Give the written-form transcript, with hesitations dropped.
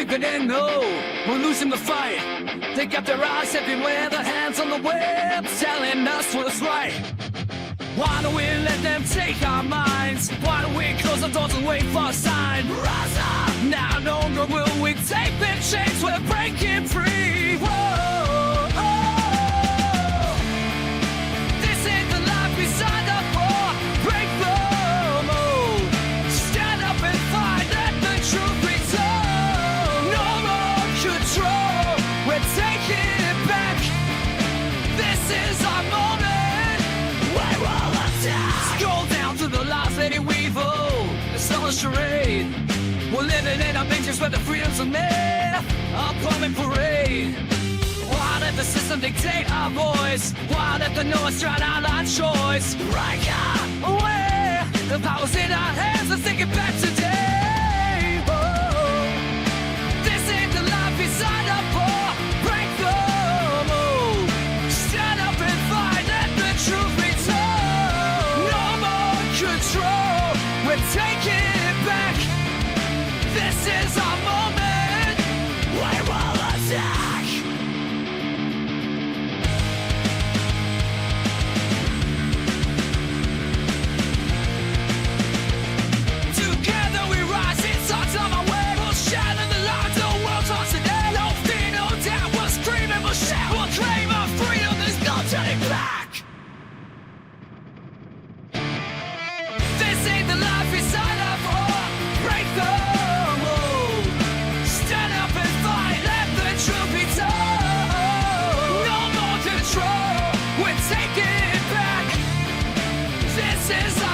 kicking in, no, we're losing the fight. They got their eyes everywhere, their hands on the web, telling us what's right. Why don't we let them take our minds? Why don't we close the doors and wait for a sign? Rise up! Now no longer will we take the chains, we're breaking free. Whoa, oh. This ain't the life we signed up for. Break the mold. Stand up and fight, let the truth be told. No more control, we're taking it back. This is our moment. We will attack. Scroll down to the last lady we've owed. It's all a charade. We're living in a matrix where the freedoms are made. A pumping parade. Why let the system dictate our voice? Why let the noise drown out our choice? Right away. The power's in our hands. Let's take it back today. Oh, this ain't the life we signed up for. Break the mold. Stand up and fight. Let the truth be told. No more control. We're taking it back. This is our moment. We will attack. Together we rise, it's our time and way. We'll shatter the light, the world's ours today. No fear, no doubt, we'll scream and we'll shout. We'll claim our freedom, there's no turning back. This ain't the life we signed up for. Break the mold. Stand up and fight, let the truth be told. No more control, we're taking it back. This is our